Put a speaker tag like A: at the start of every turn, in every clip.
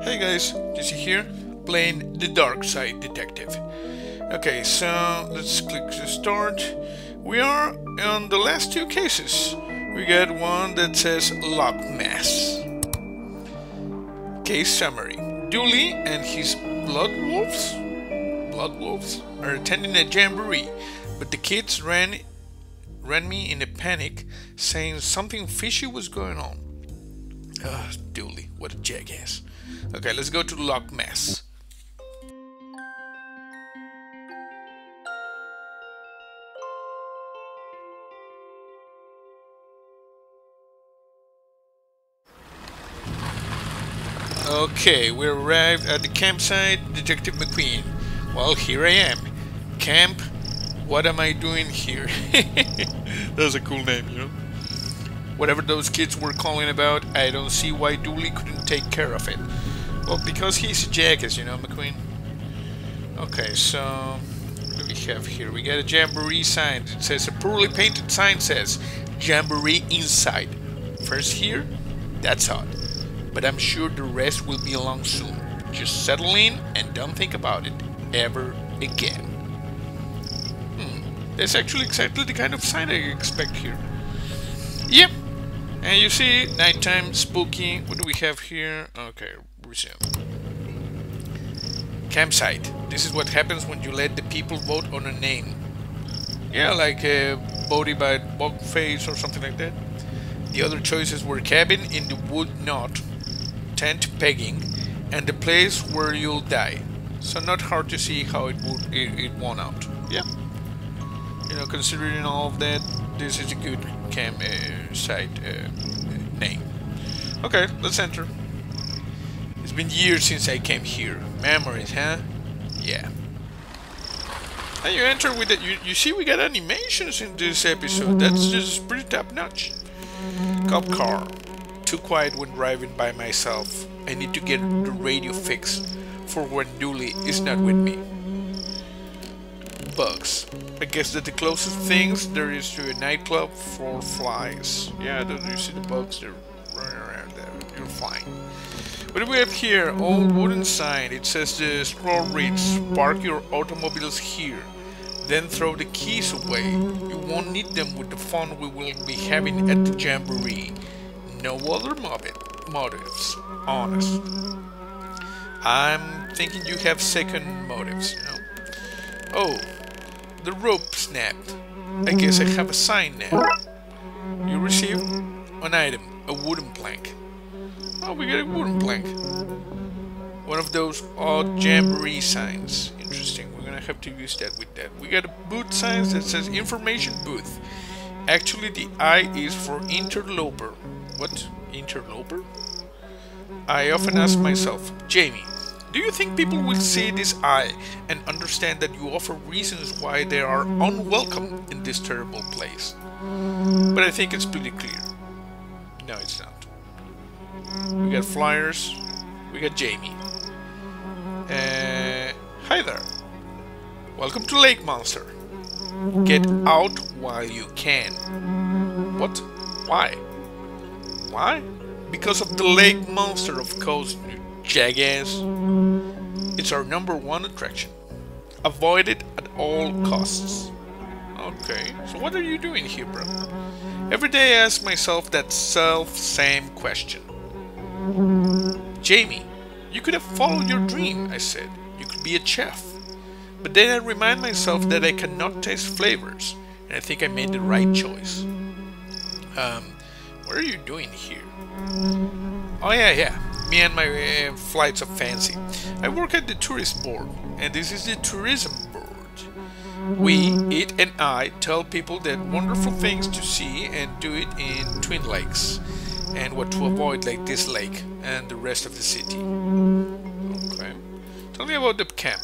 A: Hey guys, Jesse here, playing the Darkside Detective. Okay, so let's click to start. We are on the last two cases. We got one that says Loch Mess. Case summary. Dooley and his blood wolves are attending a jamboree, but the kids ran me in a panic, saying something fishy was going on. Dooley, what a jackass. Okay, let's go to Loch Mess. Okay, we arrived at the campsite, Detective McQueen. Well, here I am. Camp, what am I doing here? That's a cool name, you know? Whatever those kids were calling about, I don't see why Dooley couldn't take care of it. Well, because he's a jackass, you know, McQueen. Okay, so what do we have here? We got a jamboree sign. It says, a poorly painted sign says, Jamboree inside. First here, that's odd. But I'm sure the rest will be along soon. Just settle in and don't think about it ever again. That's actually exactly the kind of sign I expect here. Yep. And you see, nighttime, spooky. What do we have here? Okay, resume. Campsite. This is what happens when you let the people vote on a name. Yeah, like Bodhi by Bogface or something like that. The other choices were cabin in the wood knot, tent pegging, and the place where you'll die. So not hard to see how it won out. Yeah. You know, considering all of that, this is a good campsite name. Okay, let's enter. It's been years since I came here. Memories, huh? Yeah. And you enter with it. You see, we got animations in this episode. That's just pretty top notch. Cop car. Too quiet when driving by myself. I need to get the radio fixed for when Dooley is not with me. Bugs. I guess that the closest things there is to a nightclub for flies. Yeah, you see the bugs, they're running around there. You're flying. What do we have here? Old wooden sign. It says the scroll reads, park your automobiles here. Then throw the keys away. You won't need them with the fun we will be having at the jamboree. No other motives. Honest. I'm thinking you have second motives, you know? Oh. The rope snapped. I guess I have a sign now. You received an item, a wooden plank. Oh, we got a wooden plank. One of those odd jamboree signs. Interesting. We're gonna have to use that with that. We got a booth sign that says information booth. Actually, the I is for interloper. What? Interloper? I often ask myself, Jamie, do you think people will see this eye and understand that you offer reasons why they are unwelcome in this terrible place? But I think it's pretty clear. No, it's not. We got flyers. We got Jamie. Hi there. Welcome to Lake Monster. Get out while you can. What? Why? Why? Because of the Lake Monster, of course, you jackass. It's our #1 attraction. Avoid it at all costs. Okay, so what are you doing here, bro? Every day I ask myself that same question. Jamie, you could have followed your dream, I said. You could be a chef. But then I remind myself that I cannot taste flavors, and I think I made the right choice. What are you doing here? Oh yeah. Me and my flights of fancy. I work at the tourist board, and this is the tourism board. We, it and I, tell people that wonderful things to see and do it in Twin Lakes, and what to avoid like this lake and the rest of the city. Okay. Tell me about the camp.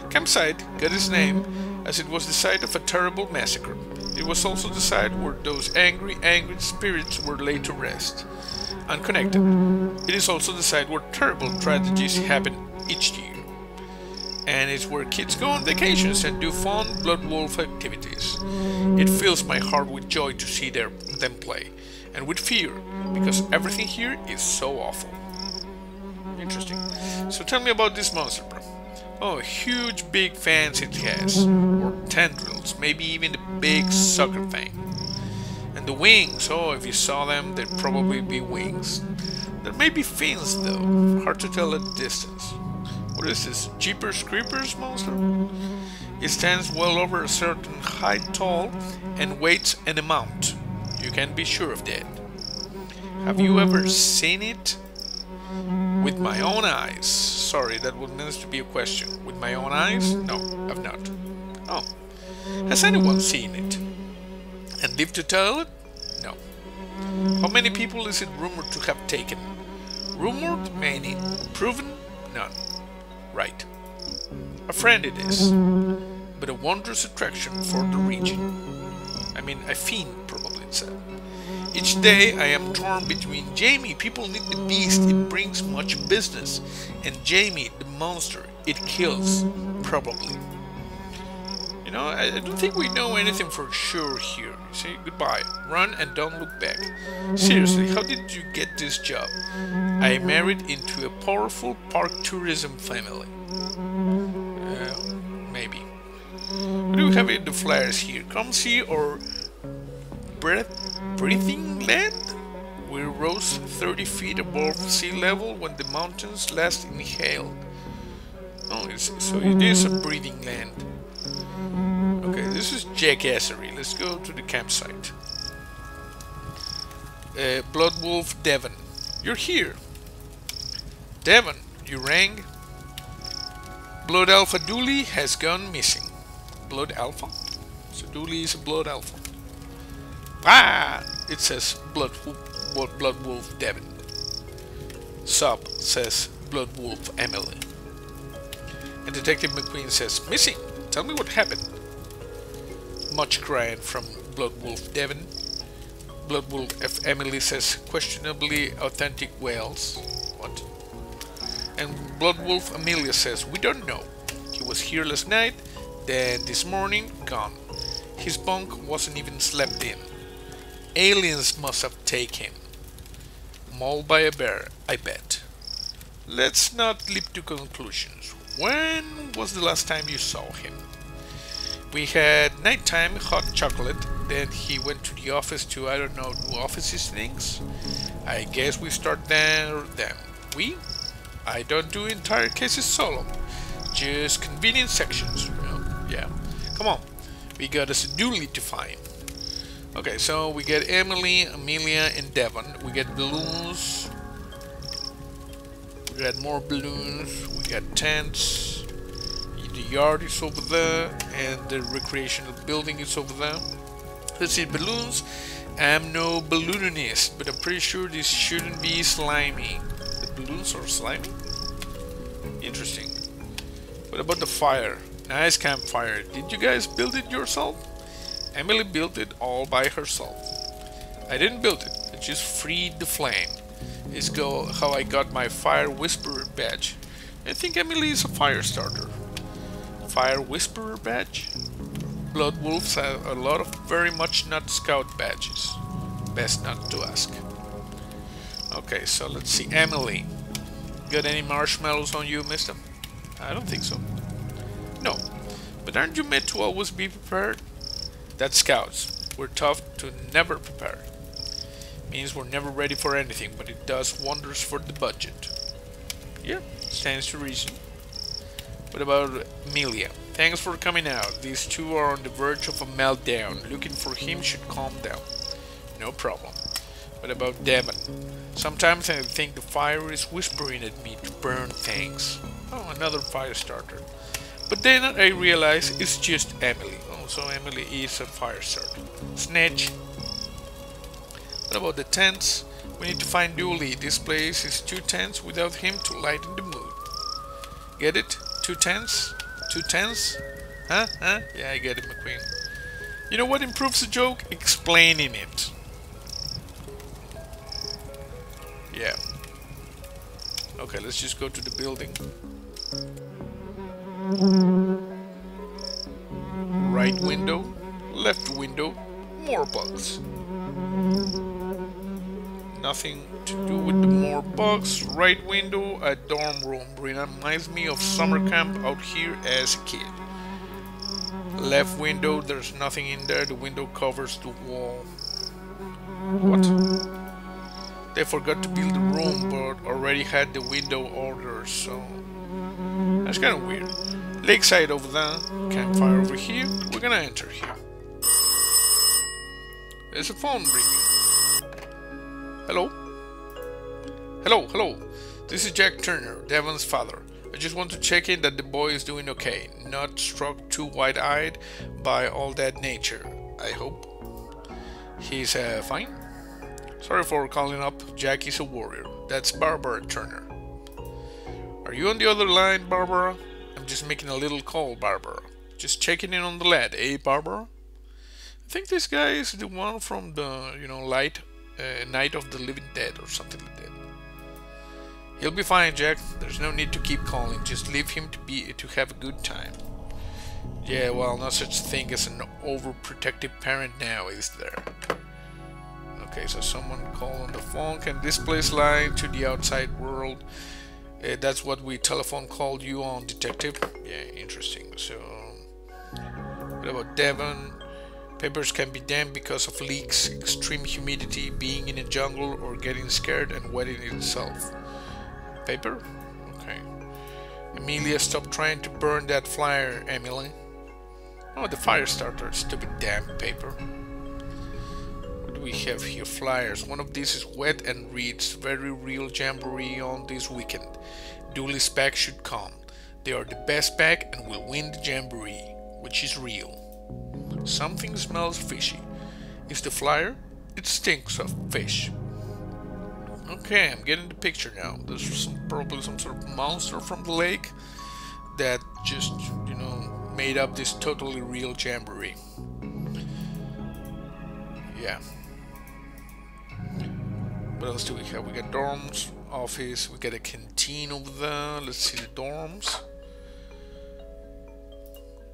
A: Campsite got its name as it was the site of a terrible massacre. It was also the site where those angry spirits were laid to rest. Unconnected. It is also the site where terrible tragedies happen each year. And it's where kids go on vacations and do fun blood wolf activities. It fills my heart with joy to see them play, and with fear, because everything here is so awful. Interesting. So tell me about this monster, bro. Oh, huge big fans it has. Or tendrils, maybe even a big sucker thing. And the wings, oh, if you saw them, they'd probably be wings. There may be fins, though. Hard to tell at a distance. What is this, Jeepers Creepers monster? It stands well over a certain height tall and weighs an amount. You can be sure of that. Have you ever seen it? With my own eyes. Sorry, that was meant to be a question. With my own eyes? No, I've not. Oh. Has anyone seen it? And lived to tell it? No. How many people is it rumored to have taken? Rumored? Many. Proven? None. Right. A friend it is. But a wondrous attraction for the region. I mean, a fiend, probably it said. Each day I am torn between Jamie, people need the beast, it brings much business, and Jamie, the monster, it kills, probably. You know, I don't think we know anything for sure here. You see, goodbye, run and don't look back. Seriously, how did you get this job? I married into a powerful park tourism family. Maybe. What do we have in the flyers here? Come see our breathing land? We rose 30 feet above sea level when the mountains last inhaled. Oh, so it is a breathing land. Okay, this is jackassery. Let's go to the campsite. Blood Wolf Devon, you're here. Devon, you rang. Blood Alpha Dooley has gone missing. Blood Alpha? So Dooley is a Blood Alpha. Ah! It says Blood Wolf Devon. Sub says Blood Wolf Emily. And Detective McQueen says, missing! Tell me what happened. Much crying from Blood Wolf Devon. Blood Wolf F. Emily says, questionably authentic whales. What? And Blood Wolf Amelia says, we don't know. He was here last night, then this morning, gone. His bunk wasn't even slept in. Aliens must have taken him. Mauled by a bear, I bet. Let's not leap to conclusions. When was the last time you saw him? We had nighttime hot chocolate, then he went to the office to, I don't know, do offices things. I guess we start there then. We? I don't do entire cases solo. Just convenient sections. Yeah. Come on. We got a Dooley to find. Okay, so we get Emily, Amelia, and Devon. We get balloons. We got more balloons. We got tents. The yard is over there, and the recreational building is over there. Let's see, balloons. I'm no balloonist, but I'm pretty sure this shouldn't be slimy. The balloons are slimy? Interesting. What about the fire? Nice campfire. Did you guys build it yourself? Emily built it all by herself. I didn't build it, I just freed the flame. It's how I got my Fire Whisperer badge. I think Emily is a fire starter. Fire Whisperer badge? Blood Wolves have a lot of very much not scout badges. Best not to ask. Okay, so let's see. Emily, got any marshmallows on you, mister? I don't think so. No, but aren't you meant to always be prepared? That's scouts. We're tough to never prepare. Means we're never ready for anything, but it does wonders for the budget. Yeah, stands to reason. What about Amelia? Thanks for coming out. These two are on the verge of a meltdown. Looking for him should calm down. No problem. What about Devon? Sometimes I think the fire is whispering at me to burn things. Oh, another fire starter. But then I realize it's just Emily. Oh, so Emily is a fire starter. Snitch. What about the tents? We need to find Dooley. This place is too tense without him to lighten the mood. Get it? 2 tents? 2 tents? Huh? Yeah, I get it, McQueen. You know what improves a joke? Explaining it. Yeah. Okay, let's just go to the building. Right window, left window, more bugs. Nothing to do with the more box. Right window, a dorm room. Reminds me of summer camp out here as a kid. Left window, there's nothing in there. The window covers the wall. What? They forgot to build the room, but already had the window ordered, so that's kind of weird. Lakeside over there, campfire over here. We're gonna enter here. There's a phone ringing. Hello? Hello, hello. This is Jack Turner, Devon's father. I just want to check in that the boy is doing okay, not struck too wide-eyed by all that nature, I hope. He's fine? Sorry for calling up. Jack is a warrior. That's Barbara Turner. Are you on the other line, Barbara? I'm just making a little call, Barbara. Just checking in on the lad, eh, Barbara? I think this guy is the one from the, Night of the Living Dead or something like that. He'll be fine, Jack. There's no need to keep calling. Just leave him to have a good time. Yeah, well, no such thing as an overprotective parent now, is there? Okay, so someone called on the phone. Can displace line to the outside world. That's what we telephone called you on, Detective. Yeah, interesting. So, what about Devon? Papers can be damp because of leaks, extreme humidity, being in a jungle, or getting scared and wetting itself. Paper? Okay. Amelia, stop trying to burn that flyer, Emily. Oh, the fire starter. Stupid damn paper. What do we have here? Flyers. One of these is wet and reads, very real jamboree on this weekend. Dooley's pack should come. They are the best pack and will win the jamboree, which is real. Something smells fishy. Is the flyer? It stinks of fish. Okay, I'm getting the picture now. There's probably some sort of monster from the lake that just, made up this totally real jamboree. Yeah. What else do we have? We got dorms, office, we got a canteen over there. Let's see the dorms.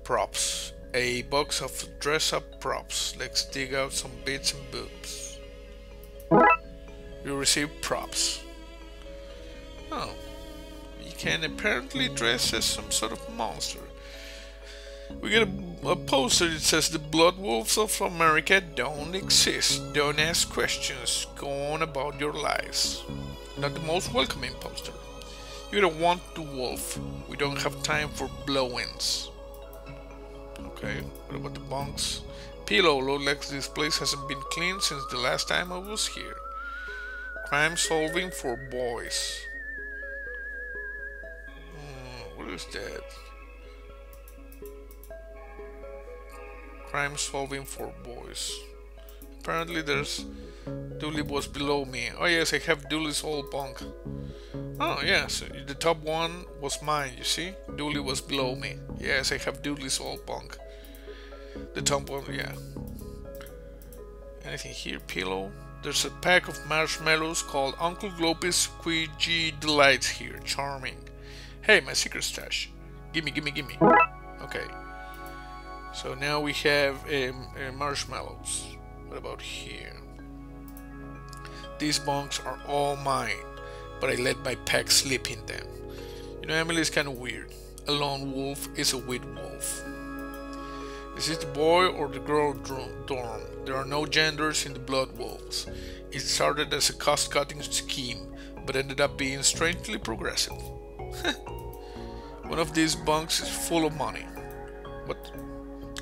A: Props. A box of dress-up props. Let's dig out some bits and bobs. You receive props. Oh. You can apparently dress as some sort of monster. We get a poster that says the Blood Wolves of America don't exist. Don't ask questions. Go on about your lives. Not the most welcoming poster. You don't want the wolf. We don't have time for blow-ins. Okay, what about the bunks? Pillow, looks like this place hasn't been cleaned since the last time I was here. Crime solving for boys. What is that? Crime solving for boys. Apparently there's... Dooley was below me. Oh yes, I have Dooley's old bunk. Oh yes, the top one was mine, you see? Dooley was below me. Yes, I have Dooley's old bunk. The top one, yeah. Anything here? Pillow? There's a pack of marshmallows called Uncle Glopey's Squeegee Delights here. Charming. Hey, my secret stash. Gimme, gimme, gimme. Okay. So now we have marshmallows. What about here? These bunks are all mine, but I let my pack slip in them. Emily is kind of weird. A lone wolf is a wit wolf. Is it the boy or the girl dorm? There are no genders in the Blood Wolves. It started as a cost-cutting scheme, but ended up being strangely progressive. One of these bunks is full of money, but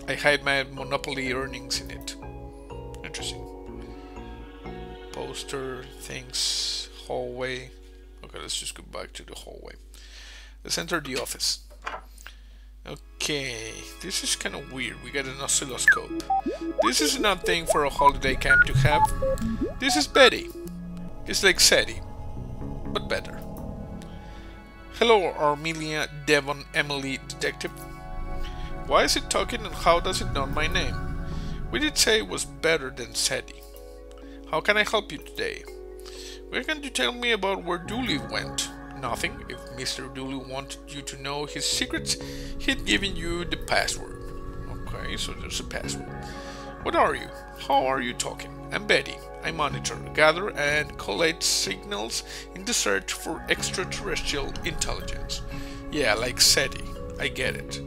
A: I hide my Monopoly earnings in it. Interesting. Poster, things, hallway. Okay, let's just go back to the hallway. Let's enter the office. Okay, this is kind of weird. We got an oscilloscope. This is an odd thing for a holiday camp to have. This is Betty. It's like SETI, but better. Hello, Armelia, Devon, Emily, Detective. Why is it talking and how does it know my name? We did say it was better than SETI. How can I help you today? Where can you tell me about where Dooley went? Nothing. If Mr. Dooley wanted you to know his secrets, he'd given you the password. Okay, so there's a password. What are you? How are you talking? I'm Betty. I monitor, gather, and collate signals in the search for extraterrestrial intelligence. Yeah, like SETI. I get it.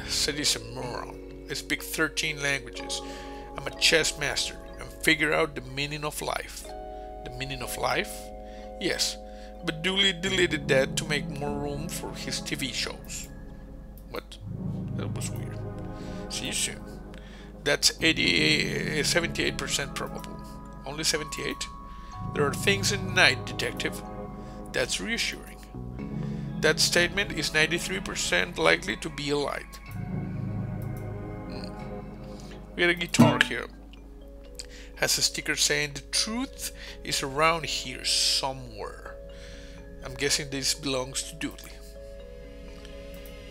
A: SETI's a moron. I speak 13 languages. I'm a chess master and figure out the meaning of life. The meaning of life? Yes, but Dooley deleted that to make more room for his TV shows. What? That was weird. See you soon. That's 78% probable. Only 78? There are things in the night, Detective. That's reassuring. That statement is 93% likely to be a lie. We got a guitar here. Has a sticker saying the truth is around here somewhere. I'm guessing this belongs to Dooley.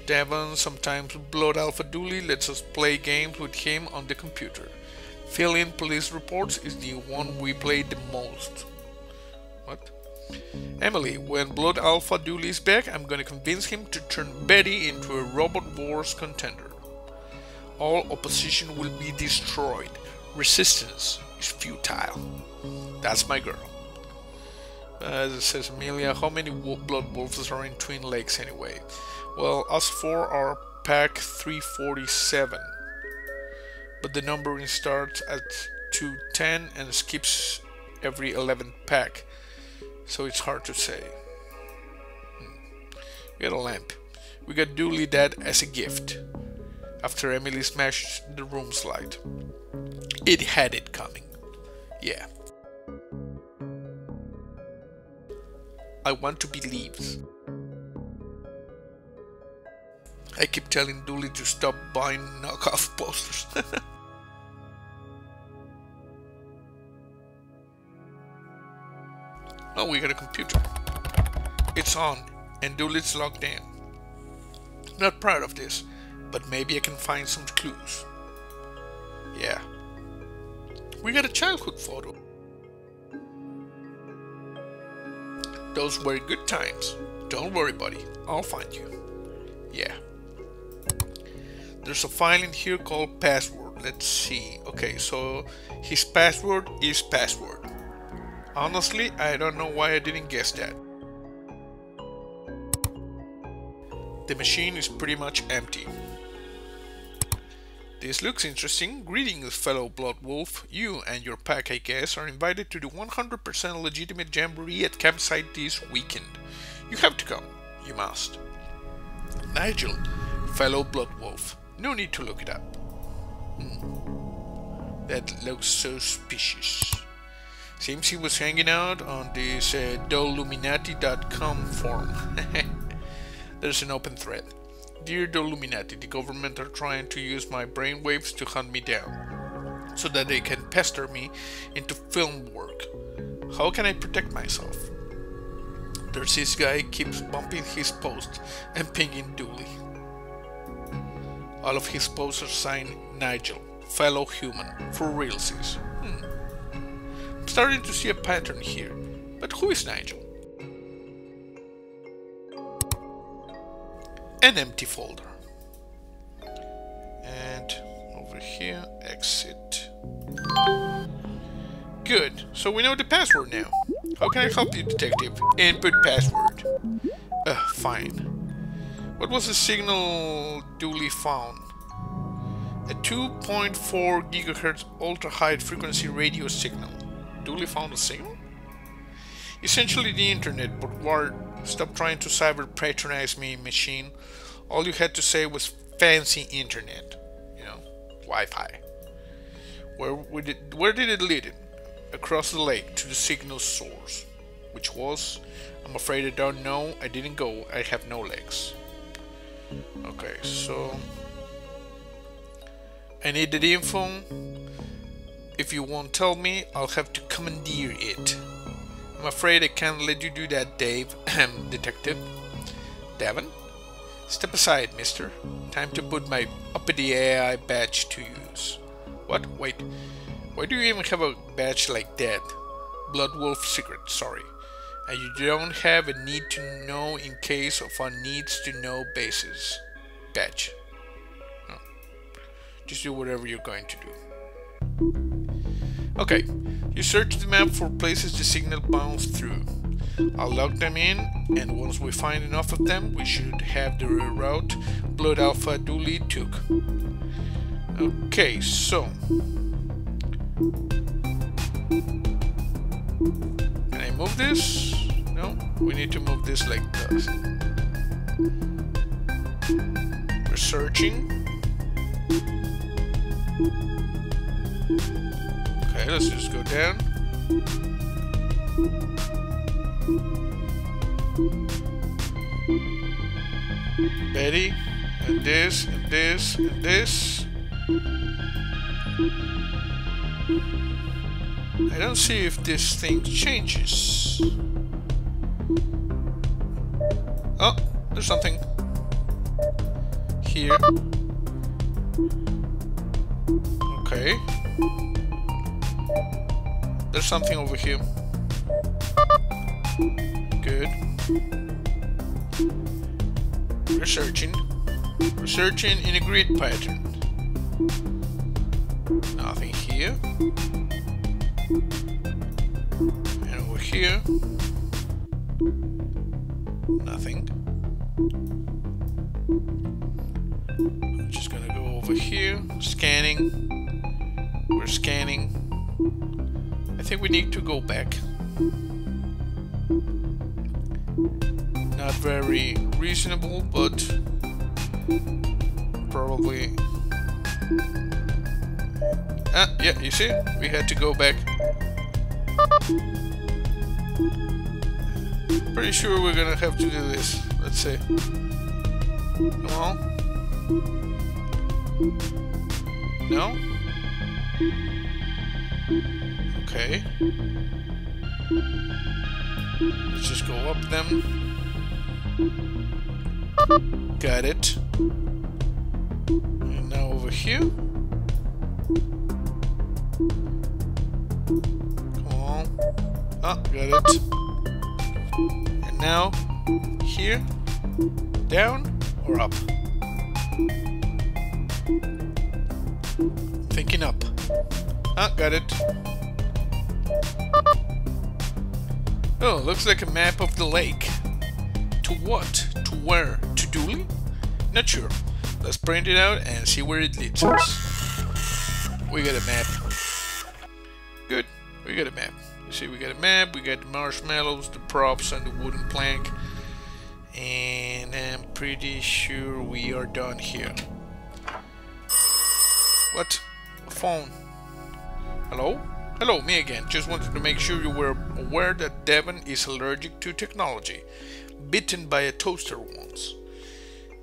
A: Devon, sometimes Blood Alpha Dooley, lets us play games with him on the computer. Fill in police reports is the one we play the most. What? Emily, when Blood Alpha Dooley is back, I'm gonna convince him to turn Betty into a Robot Wars contender. All opposition will be destroyed. Resistance is futile. That's my girl. As it says Amelia, how many blood wolves are in Twin Lakes anyway? Well, us four are pack 347. But the numbering starts at 210 and skips every 11th pack. So it's hard to say. We got a lamp. We got Dooley that as a gift. After Emily smashed the room's light. It had it coming. Yeah. I want to believe. I keep telling Dooley to stop buying knockoff posters. Oh, we got a computer. It's on, and Dooley's logged in. Not proud of this, but maybe I can find some clues. Yeah. We got a childhood photo. Those were good times. Don't worry, buddy. I'll find you. Yeah. There's a file in here called password. Let's see. Okay, so his password is password. Honestly, I don't know why I didn't guess that. The machine is pretty much empty. This looks interesting. Greetings, fellow Blood Wolf. You and your pack, I guess, are invited to the 100% legitimate jamboree at campsite this weekend. You have to come. You must. Nigel, fellow Blood Wolf. No need to look it up. That looks suspicious. Seems he was hanging out on this Doluminati.com forum. There's an open thread. Dear Doluminati, the government are trying to use my brainwaves to hunt me down, so that they can pester me into film work. How can I protect myself? There's this guy keeps bumping his post and pinging Dooley. All of his posts are signed Nigel, fellow human, for realsies. I'm starting to see a pattern here, but who is Nigel? An empty folder. And over here, exit. Good, so we know the password now. How can I help you, detective? Input password. Fine. What was the signal Dooley found? A 2.4 gigahertz ultra-high frequency radio signal. Dooley found a signal? Essentially the internet, but Ward, stop trying to cyber patronize me, machine. All you had to say was fancy internet. You know, Wi-Fi. Where did it lead it? Across the lake to the signal source. Which was? I'm afraid I don't know. I didn't go. I have no legs. Okay, so I need the info. If you won't tell me, I'll have to commandeer it. I'm afraid I can't let you do that, Dave. Detective. Devon? Step aside, mister. Time to put my uppity AI badge to use. What? Wait. Why do you even have a badge like that? Blood Wolf Secret, sorry. And you don't have a need to know in case of a needs to know basis. Badge. No. Just do whatever you're going to do. Okay, you search the map for places the signal bounced through. I'll log them in, and once we find enough of them, we should have the route Blood Alpha Dooley took. Okay, so... Can I move this? No, we need to move this like this. We're searching. Okay, let's just go down. Betty, and this, and this, and this. I don't see if this thing changes. Oh, there's something here. Okay. There's something over here. Good. Researching. Researching in a grid pattern. Nothing here. And over here. Nothing. I'm just gonna go over here. Scanning. We're scanning. I think we need to go back. Not very reasonable, but probably. Ah, yeah, you see? We had to go back. Pretty sure we're gonna have to do this. Let's see. Come on. No? Okay. Let's just go up them. Got it. And now over here. Come on. Ah, got it. And now, here, down or up? Thinking up. Ah, got it. Oh, looks like a map of the lake. To what? To where? To Dooley? Not sure. Let's print it out and see where it leads us. We got a map. Good. We got a map. You see, we got a map, we got the marshmallows, the props, and the wooden plank. And I'm pretty sure we are done here. What? A phone. Hello? Hello, me again. Just wanted to make sure you were aware that Devon is allergic to technology. Bitten by a toaster once.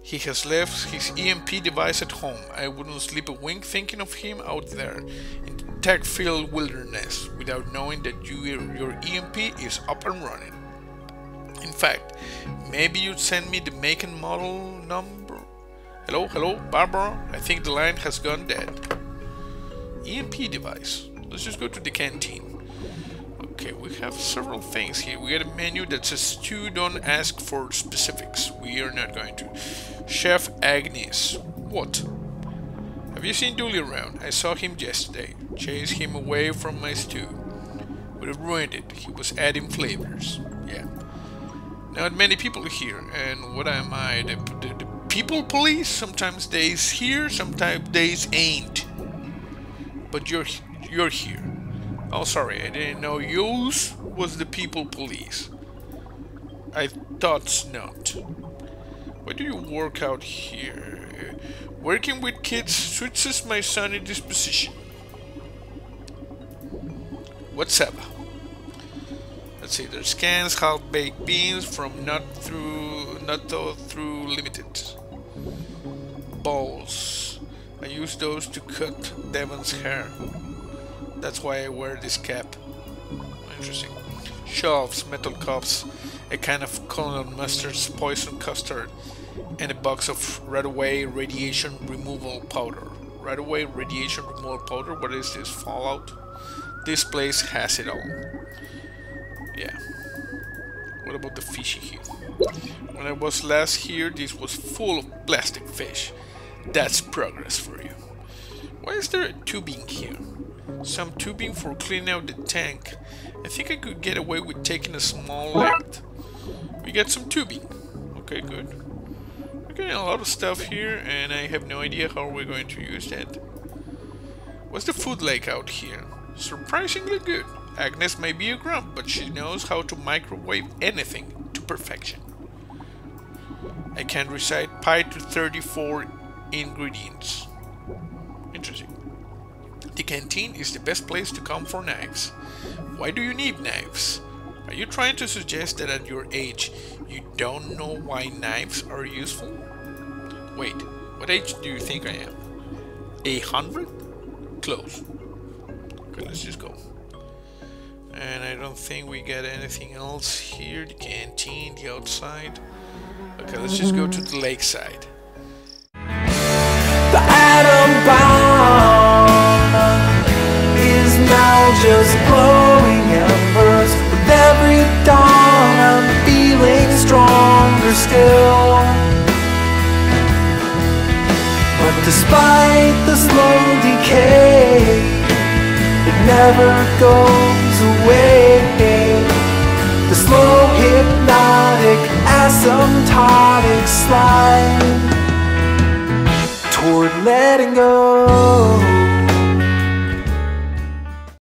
A: He has left his EMP device at home. I wouldn't sleep a wink thinking of him out there in the tech-filled wilderness without knowing that your EMP is up and running. In fact, maybe you'd send me the make and model number. Hello, hello, Barbara. I think the line has gone dead. EMP device. Let's just go to the canteen. Okay, we have several things here. We got a menu that says stew, don't ask for specifics. We are not going to. Chef Agnes. What? Have you seen Dooley around? I saw him yesterday. Chased him away from my stew. Would have ruined it. He was adding flavors. Yeah. Not many people here. And what am I? The people police? Sometimes days here, sometimes days ain't. But you're here. Oh, sorry, I didn't know yours was the people police. I thought not. Why do you work out here? Working with kids switches my sunny disposition. What's up? Let's see, there's scans, half-baked beans from not thought through limited. Balls. I use those to cut Devon's hair. That's why I wear this cap. Interesting. Shelves, metal cups, a can of Colonel Mustard's poison custard, and a box of right-away radiation removal powder. Right-away radiation removal powder? What is this? Fallout? This place has it all. Yeah. What about the fishy here? When I was last here, this was full of plastic fish. That's progress for you. Why is there a tubing here? Some tubing for cleaning out the tank. I think I could get away with taking a small length. We got some tubing. Okay, good. We're getting a lot of stuff here, and I have no idea how we're going to use that. What's the food like out here? Surprisingly good. Agnes may be a grump, but she knows how to microwave anything to perfection. I can recite pi to 34 ingredients. Interesting. The canteen is the best place to come for knives. Why do you need knives? Are you trying to suggest that at your age you don't know why knives are useful? Wait, what age do you think I am? 100? Close. Okay, let's just go. And I don't think we got anything else here. The canteen, the outside. Okay, let's just go to the lakeside.
B: The atom bomb is now just glowing embers. With every dawn I'm feeling stronger still. But despite the slow decay, it never goes away. The slow hypnotic asymptotic